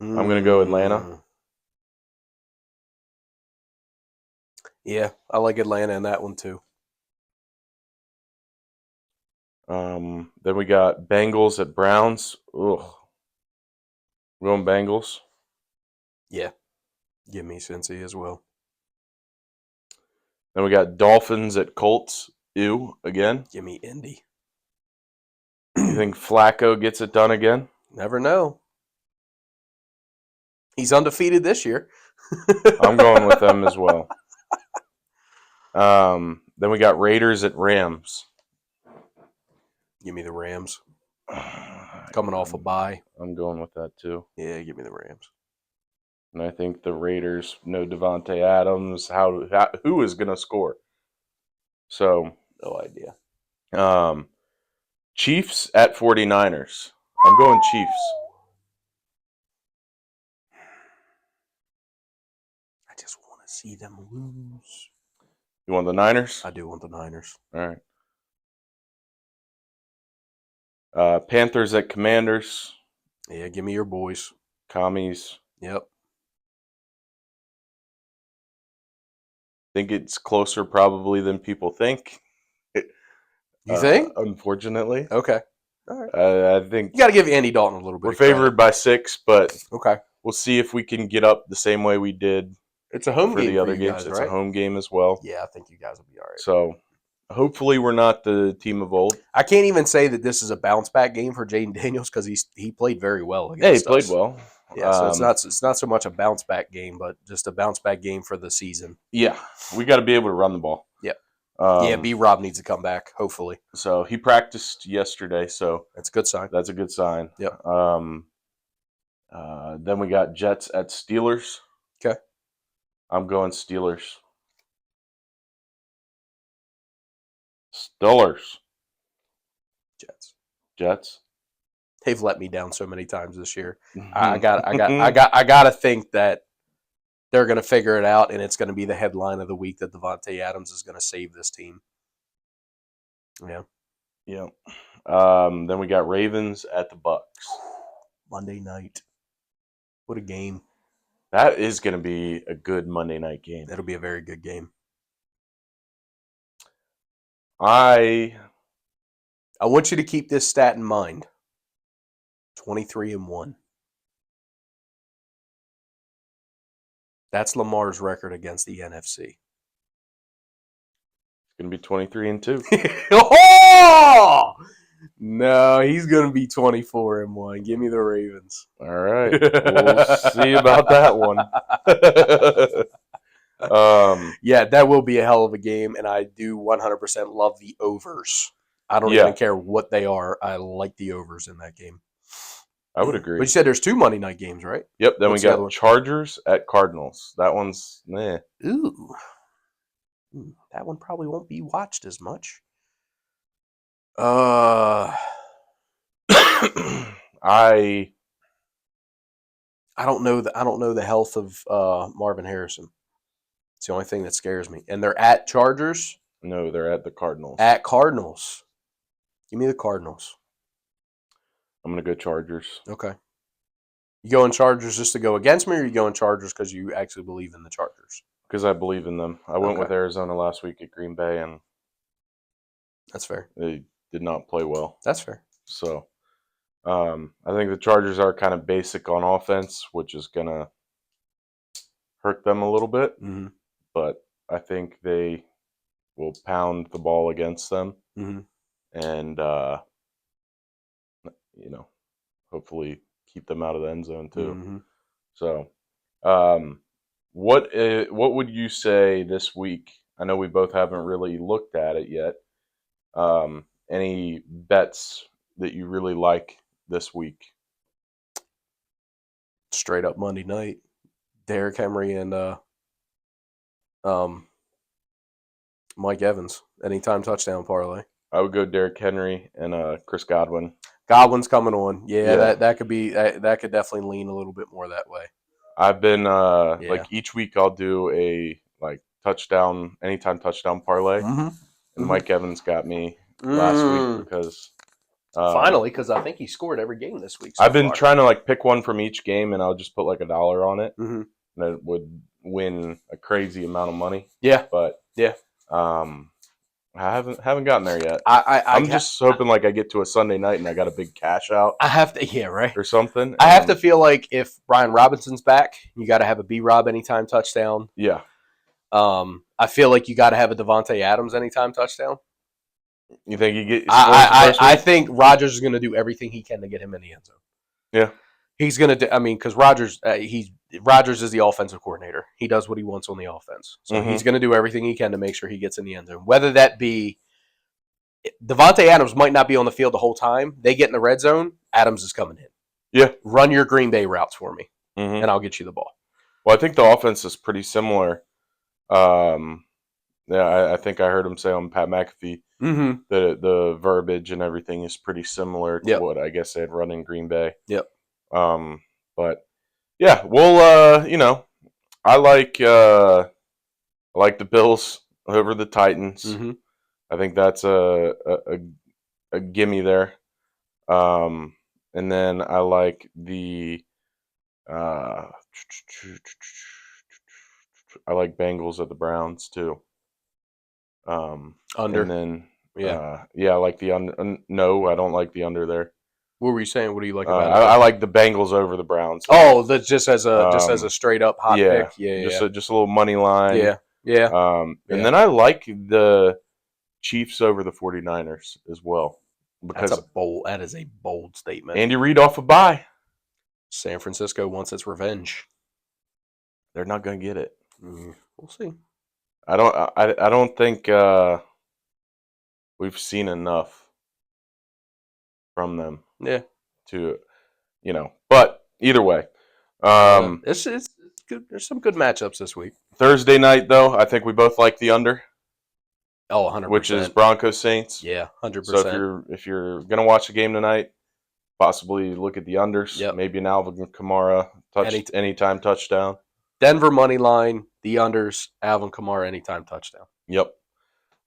[SPEAKER 2] I'm going to go Atlanta.
[SPEAKER 1] Yeah, I like Atlanta in that one too.
[SPEAKER 2] Then we got Bengals at Browns. Ugh. We're going Bengals.
[SPEAKER 1] Yeah. Give me Cincy as well.
[SPEAKER 2] Then we got Dolphins at Colts. Ew, again.
[SPEAKER 1] Give me Indy.
[SPEAKER 2] You think Flacco gets it done again?
[SPEAKER 1] Never know. He's undefeated this year.
[SPEAKER 2] I'm going with them as well. Then we got Raiders at Rams.
[SPEAKER 1] Give me the Rams. Coming off a bye.
[SPEAKER 2] I'm going with that too.
[SPEAKER 1] Yeah, give me the Rams.
[SPEAKER 2] And I think the Raiders, no Devontae Adams. Who is going to score? So,
[SPEAKER 1] no idea.
[SPEAKER 2] Chiefs at 49ers. I'm going Chiefs.
[SPEAKER 1] I just want to see them lose.
[SPEAKER 2] You want the Niners?
[SPEAKER 1] I do want the Niners.
[SPEAKER 2] All right. Panthers at Commanders.
[SPEAKER 1] Yeah, give me your boys.
[SPEAKER 2] Commies.
[SPEAKER 1] Yep.
[SPEAKER 2] Think it's closer probably than people think.
[SPEAKER 1] You think?
[SPEAKER 2] Unfortunately.
[SPEAKER 1] Okay. All right.
[SPEAKER 2] I think
[SPEAKER 1] you got to give Andy Dalton a little bit.
[SPEAKER 2] We're favored by 6, but
[SPEAKER 1] okay.
[SPEAKER 2] We'll see if we can get up the same way we did.
[SPEAKER 1] It's a home
[SPEAKER 2] for
[SPEAKER 1] game
[SPEAKER 2] the other
[SPEAKER 1] for you
[SPEAKER 2] games.
[SPEAKER 1] guys,
[SPEAKER 2] It's
[SPEAKER 1] right?
[SPEAKER 2] a home game as well.
[SPEAKER 1] Yeah, I think you guys will be all right.
[SPEAKER 2] So hopefully we're not the team of old.
[SPEAKER 1] I can't even say that this is a bounce back game for Jayden Daniels because he played very well against
[SPEAKER 2] Yeah, he
[SPEAKER 1] us.
[SPEAKER 2] played well.
[SPEAKER 1] Yeah, so it's not so much a bounce back game, but just a bounce back game for the season.
[SPEAKER 2] Yeah, we got to be able to run the ball.
[SPEAKER 1] Yep. Yeah, B-Rob needs to come back, hopefully.
[SPEAKER 2] So he practiced yesterday, so
[SPEAKER 1] that's a good sign.
[SPEAKER 2] That's a good sign.
[SPEAKER 1] Yep.
[SPEAKER 2] Then we got Jets at Steelers.
[SPEAKER 1] Okay.
[SPEAKER 2] I'm going Steelers. Steelers. Jets.
[SPEAKER 1] They've let me down so many times this year. I got to think that they're going to figure it out, and it's going to be the headline of the week that Devontae Adams is going to save this team. Yeah.
[SPEAKER 2] Yeah. Then we got Ravens at the Bucks.
[SPEAKER 1] Monday night. What a game.
[SPEAKER 2] That is going to be a good Monday night game.
[SPEAKER 1] That'll be a very good game.
[SPEAKER 2] I
[SPEAKER 1] want you to keep this stat in mind. 23-1. That's Lamar's record against the NFC.
[SPEAKER 2] It's going to be 23-2.
[SPEAKER 1] Oh! No, he's going to be 24-1. Give me the Ravens.
[SPEAKER 2] All right. We'll see about that one.
[SPEAKER 1] Yeah, that will be a hell of a game, and I do 100% love the overs. I don't even care what they are. I like the overs in that game.
[SPEAKER 2] I would agree.
[SPEAKER 1] But you said there's 2 Monday night games, right?
[SPEAKER 2] Yep. Then we got Chargers at Cardinals. That one's meh.
[SPEAKER 1] Ooh. That one probably won't be watched as much. I don't know the health of Marvin Harrison. It's the only thing that scares me. And they're at Chargers?
[SPEAKER 2] No, they're at the Cardinals.
[SPEAKER 1] At Cardinals. Give me the Cardinals.
[SPEAKER 2] I'm going to go Chargers.
[SPEAKER 1] Okay. You going Chargers just to go against me, or you going Chargers because you actually believe in the Chargers?
[SPEAKER 2] Because I believe in them. I went with Arizona last week at Green Bay, and
[SPEAKER 1] that's fair.
[SPEAKER 2] They did not play well.
[SPEAKER 1] That's fair.
[SPEAKER 2] So I think the Chargers are kind of basic on offense, which is going to hurt them a little bit.
[SPEAKER 1] Mm-hmm.
[SPEAKER 2] But I think they will pound the ball against them.
[SPEAKER 1] Mm-hmm.
[SPEAKER 2] And, hopefully keep them out of the end zone too.
[SPEAKER 1] Mm-hmm.
[SPEAKER 2] So what would you say this week? I know we both haven't really looked at it yet. Any bets that you really like this week?
[SPEAKER 1] Straight up Monday night. Derrick Henry and Mike Evans. Anytime touchdown parlay.
[SPEAKER 2] I would go Derrick Henry and Chris Godwin.
[SPEAKER 1] Godwin's coming on. Yeah. That could be that could definitely lean a little bit more that way.
[SPEAKER 2] I've been like each week I'll do a like anytime touchdown parlay, and Mike Evans got me last week because
[SPEAKER 1] finally, because I think he scored every game this week.
[SPEAKER 2] I've been trying to pick one from each game, and I'll just put $1 on it, and it would win a crazy amount of money.
[SPEAKER 1] Yeah,
[SPEAKER 2] but
[SPEAKER 1] yeah.
[SPEAKER 2] I haven't gotten there yet. I'm just hoping I get to a Sunday night and I got a big cash out.
[SPEAKER 1] I have to, right,
[SPEAKER 2] or something.
[SPEAKER 1] I have to feel like if Brian Robinson's back, you got to have a B-Rob anytime touchdown.
[SPEAKER 2] Yeah.
[SPEAKER 1] I feel like you got to have a Devontae Adams anytime touchdown.
[SPEAKER 2] You think he get?
[SPEAKER 1] I think Rodgers is going to do everything he can to get him in the end zone.
[SPEAKER 2] Yeah.
[SPEAKER 1] He's going to do. I mean, because Rodgers is the offensive coordinator. He does what he wants on the offense. So he's going to do everything he can to make sure he gets in the end zone. Whether that be Devontae Adams might not be on the field the whole time. They get in the red zone, Adams is coming in.
[SPEAKER 2] Yeah.
[SPEAKER 1] Run your Green Bay routes for me, and I'll get you the ball.
[SPEAKER 2] Well, I think the offense is pretty similar. I think I heard him say on Pat McAfee that the verbiage and everything is pretty similar to what I guess they had run in Green Bay.
[SPEAKER 1] Yep.
[SPEAKER 2] But yeah, well, I like the Bills over the Titans. I think that's a gimme there. And then I like the Bengals at the Browns too.
[SPEAKER 1] Under.
[SPEAKER 2] And then I like the under. No, I don't like the under there.
[SPEAKER 1] What were you saying? What do you like about it?
[SPEAKER 2] I like the Bengals over the Browns.
[SPEAKER 1] Oh, that's just as a straight up hot pick. Yeah,
[SPEAKER 2] just a little money line.
[SPEAKER 1] Yeah.
[SPEAKER 2] And then I like the Chiefs over the 49ers as well. Because
[SPEAKER 1] that is a bold statement.
[SPEAKER 2] Andy Reid off a bye.
[SPEAKER 1] San Francisco wants its revenge.
[SPEAKER 2] They're not going to get it.
[SPEAKER 1] We'll see.
[SPEAKER 2] I don't think we've seen enough from them.
[SPEAKER 1] Yeah.
[SPEAKER 2] To, but either way,
[SPEAKER 1] it's good. There's some good matchups this week.
[SPEAKER 2] Thursday night though, I think we both like the under.
[SPEAKER 1] Oh, 100%.
[SPEAKER 2] Which is Broncos Saints.
[SPEAKER 1] Yeah, 100%.
[SPEAKER 2] So if you're gonna watch the game tonight, possibly look at the unders.
[SPEAKER 1] Yep.
[SPEAKER 2] Maybe an Alvin Kamara anytime touchdown.
[SPEAKER 1] Denver money line, the unders, Alvin Kamara anytime touchdown.
[SPEAKER 2] Yep,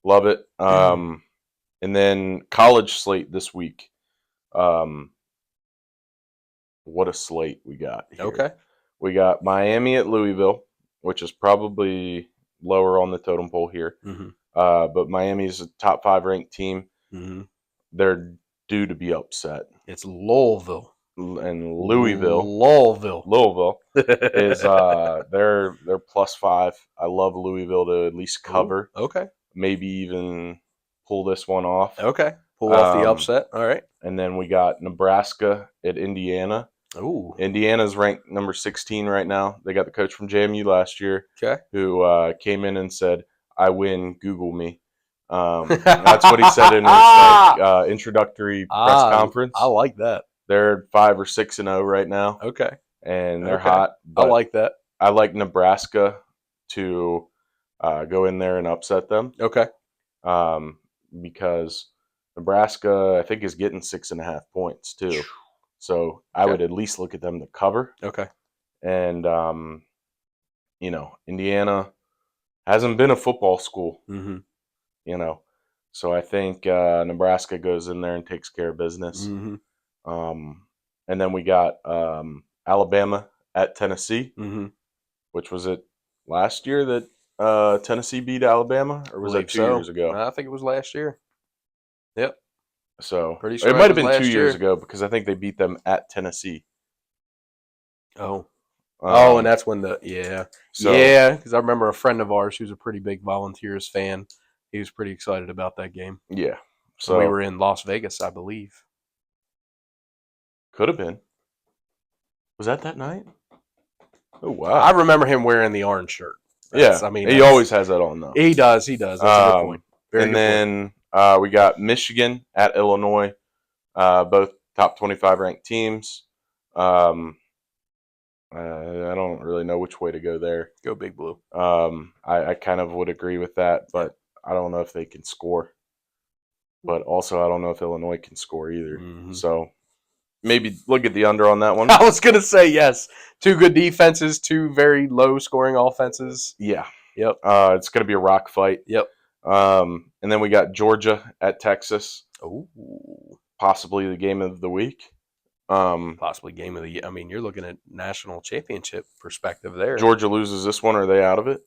[SPEAKER 2] love it. And then college slate this week. What a slate we got here.
[SPEAKER 1] Okay.
[SPEAKER 2] We got Miami at Louisville, which is probably lower on the totem pole here. But Miami is a top 5 ranked team. They're due to be upset.
[SPEAKER 1] It's Louisville.
[SPEAKER 2] And Louisville is they're +5. I love Louisville to at least cover.
[SPEAKER 1] Ooh, okay.
[SPEAKER 2] Maybe even pull this one off.
[SPEAKER 1] Okay. Pull off the upset. All right.
[SPEAKER 2] And then we got Nebraska at Indiana.
[SPEAKER 1] Ooh.
[SPEAKER 2] Indiana's ranked number 16 right now. They got the coach from JMU last year, who came in and said, "I win, Google me." That's what he said in his introductory press conference.
[SPEAKER 1] I like that.
[SPEAKER 2] They're 5 or 6-0 right now.
[SPEAKER 1] Okay.
[SPEAKER 2] And they're hot.
[SPEAKER 1] I like that.
[SPEAKER 2] I like Nebraska to go in there and upset them.
[SPEAKER 1] Okay.
[SPEAKER 2] Because Nebraska, I think, is getting 6.5 points too. So I would at least look at them to cover.
[SPEAKER 1] Okay.
[SPEAKER 2] And, Indiana hasn't been a football school, So I think Nebraska goes in there and takes care of business. And then we got Alabama at Tennessee, which was it last year that Tennessee beat Alabama? Or was that 2 years ago?
[SPEAKER 1] I think it was last year. Yep.
[SPEAKER 2] So
[SPEAKER 1] pretty sure
[SPEAKER 2] it might have been 2 years ago because I think they beat them at Tennessee.
[SPEAKER 1] Oh, and that's when because I remember a friend of ours who's a pretty big Volunteers fan. He was pretty excited about that game.
[SPEAKER 2] Yeah, so
[SPEAKER 1] we were in Las Vegas, I believe.
[SPEAKER 2] Could have been. Was that night? Oh wow!
[SPEAKER 1] I remember him wearing the orange shirt.
[SPEAKER 2] He always has that on though.
[SPEAKER 1] He does. That's a good point.
[SPEAKER 2] Then we got Michigan at Illinois, both top 25 ranked teams. I don't really know which way to go there.
[SPEAKER 1] Go Big Blue.
[SPEAKER 2] I kind of would agree with that, but I don't know if they can score. But also, I don't know if Illinois can score either. So maybe look at the under on that one.
[SPEAKER 1] I was going to say yes. 2 good defenses, 2 very low scoring offenses.
[SPEAKER 2] Yeah.
[SPEAKER 1] Yep.
[SPEAKER 2] It's going to be a rock fight.
[SPEAKER 1] Yep.
[SPEAKER 2] And then we got Georgia at Texas.
[SPEAKER 1] Ooh.
[SPEAKER 2] Possibly the game of the week.
[SPEAKER 1] Possibly game of the year. I mean, you're looking at national championship perspective there.
[SPEAKER 2] Georgia loses this one, are they out of it?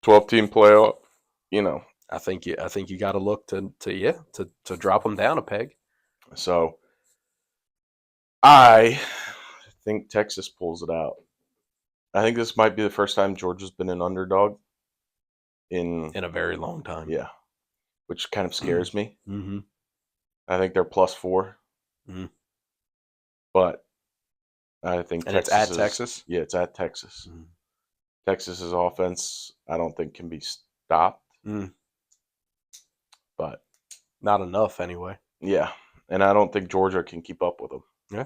[SPEAKER 2] 12-team playoff.
[SPEAKER 1] I think you got to look to drop them down a peg.
[SPEAKER 2] So I think Texas pulls it out. I think this might be the first time Georgia's been an underdog in
[SPEAKER 1] a very long time.
[SPEAKER 2] Yeah, which kind of scares me.
[SPEAKER 1] Mm-hmm.
[SPEAKER 2] I think they're +4.
[SPEAKER 1] Mm-hmm.
[SPEAKER 2] But I think
[SPEAKER 1] Texas it's at Texas?
[SPEAKER 2] Yeah, it's at Texas.
[SPEAKER 1] Mm-hmm.
[SPEAKER 2] Texas's offense, I don't think can be stopped. But
[SPEAKER 1] not enough anyway.
[SPEAKER 2] Yeah, and I don't think Georgia can keep up with them.
[SPEAKER 1] Yeah.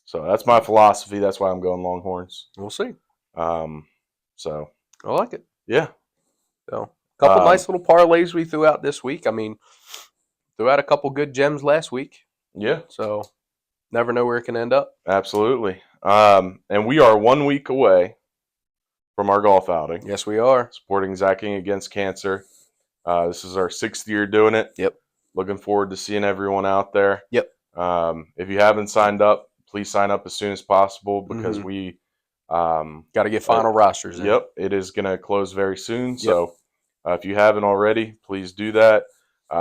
[SPEAKER 2] So that's my philosophy. That's why I'm going Longhorns.
[SPEAKER 1] We'll see.
[SPEAKER 2] So
[SPEAKER 1] I like it.
[SPEAKER 2] Yeah.
[SPEAKER 1] So a couple nice little parlays we threw out this week. I mean, threw out a couple good gems last week.
[SPEAKER 2] Yeah.
[SPEAKER 1] So never know where it can end up.
[SPEAKER 2] Absolutely. And we are 1 week away from our golf outing.
[SPEAKER 1] Yes, we are.
[SPEAKER 2] Supporting Zacking Against Cancer. This is our 6th year doing it.
[SPEAKER 1] Yep.
[SPEAKER 2] Looking forward to seeing everyone out there.
[SPEAKER 1] Yep.
[SPEAKER 2] If you haven't signed up, please sign up as soon as possible because we
[SPEAKER 1] got to get final rosters in.
[SPEAKER 2] Yep. It is going to close very soon. Yep. So if you haven't already, please do that.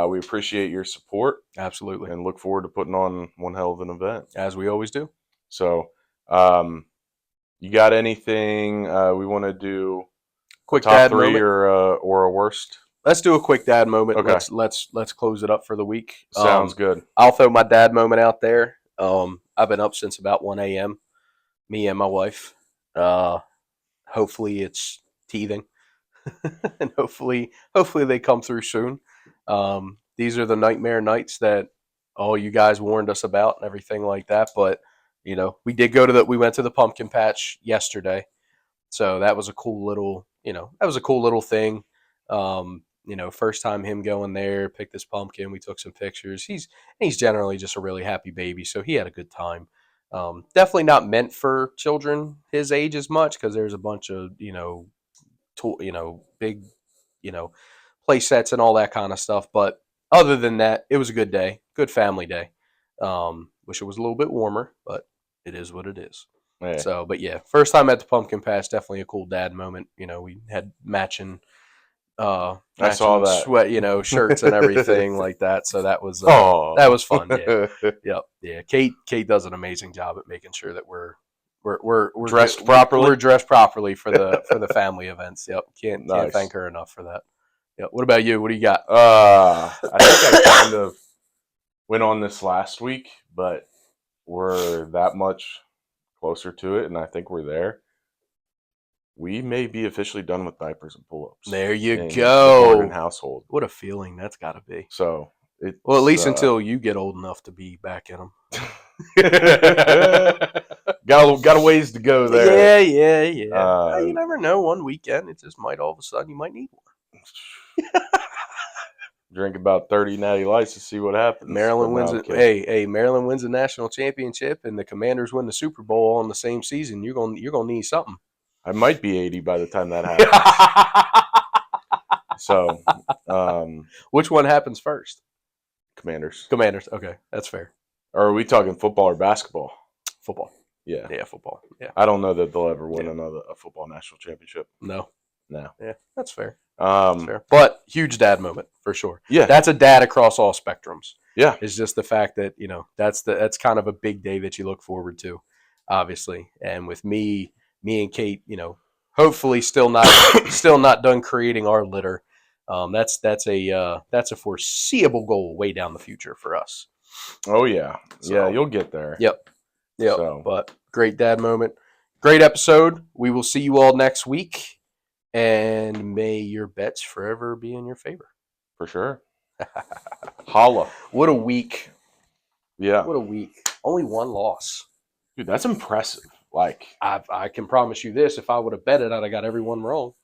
[SPEAKER 2] We appreciate your support.
[SPEAKER 1] Absolutely.
[SPEAKER 2] And look forward to putting on one hell of an event.
[SPEAKER 1] As we always do.
[SPEAKER 2] So you got anything we want to do?
[SPEAKER 1] Quick
[SPEAKER 2] top
[SPEAKER 1] dad
[SPEAKER 2] 3
[SPEAKER 1] moment.
[SPEAKER 2] or a worst?
[SPEAKER 1] Let's do a quick dad moment.
[SPEAKER 2] Okay.
[SPEAKER 1] Let's close it up for the week.
[SPEAKER 2] Sounds good.
[SPEAKER 1] I'll throw my dad moment out there. I've been up since about 1 a.m. Me and my wife. Hopefully it's teething, and hopefully they come through soon. These are the nightmare nights that all you guys warned us about and everything like that. But we did we went to the pumpkin patch yesterday, so that was a cool little thing. First time him going there, picked this pumpkin. We took some pictures. He's generally just a really happy baby, so he had a good time. Definitely not meant for children his age as much because there's a bunch of big play sets and all that kind of stuff. But other than that, it was a good day, good family day. Wish it was a little bit warmer, but it is what it is.
[SPEAKER 2] Hey.
[SPEAKER 1] So, but yeah, first time at the pumpkin patch, definitely a cool dad moment. We had matching
[SPEAKER 2] I saw that
[SPEAKER 1] sweat, shirts and everything like that. So that was fun. Yeah, yep, yeah. Kate does an amazing job at making sure that we're
[SPEAKER 2] dressed properly.
[SPEAKER 1] We're dressed properly for the family events. Yep, can't thank her enough for that. Yep. What about you? What do you got?
[SPEAKER 2] I think I kind of went on this last week, but we're that much closer to it, and I think we're there. We may be officially done with diapers and pull-ups.
[SPEAKER 1] There you go.
[SPEAKER 2] The Gordon household.
[SPEAKER 1] What a feeling that's got to be.
[SPEAKER 2] So,
[SPEAKER 1] at least until you get old enough to be back in them.
[SPEAKER 2] got a ways to go there.
[SPEAKER 1] Yeah. You never know. One weekend, it just might all of a sudden you might need one.
[SPEAKER 2] Drink about 30 Natty Lights to see what happens.
[SPEAKER 1] Maryland wins it. Hey, Maryland wins the national championship, and the Commanders win the Super Bowl all in the same season. You're gonna need something.
[SPEAKER 2] I might be 80 by the time that happens. So,
[SPEAKER 1] which one happens first?
[SPEAKER 2] Commanders.
[SPEAKER 1] Okay, that's fair.
[SPEAKER 2] Or are we talking football or basketball?
[SPEAKER 1] Football.
[SPEAKER 2] Yeah,
[SPEAKER 1] football. Yeah.
[SPEAKER 2] I don't know that they'll ever win a football national championship.
[SPEAKER 1] No.
[SPEAKER 2] Yeah,
[SPEAKER 1] that's fair. That's fair. But huge dad moment for sure.
[SPEAKER 2] Yeah,
[SPEAKER 1] that's a dad across all spectrums.
[SPEAKER 2] Yeah,
[SPEAKER 1] it's just the fact that that's kind of a big day that you look forward to, obviously. And with me and Kate, hopefully still not done creating our litter. That's a foreseeable goal way down the future for us.
[SPEAKER 2] Oh yeah, yeah, you'll get there.
[SPEAKER 1] Yep. But great dad moment, great episode. We will see you all next week, and may your bets forever be in your favor.
[SPEAKER 2] For sure. Holla!
[SPEAKER 1] What a week.
[SPEAKER 2] Yeah.
[SPEAKER 1] What a week. Only one loss.
[SPEAKER 2] Dude, that's impressive. Like
[SPEAKER 1] I can promise you this: if I would have bet it, I'd have got everyone wrong.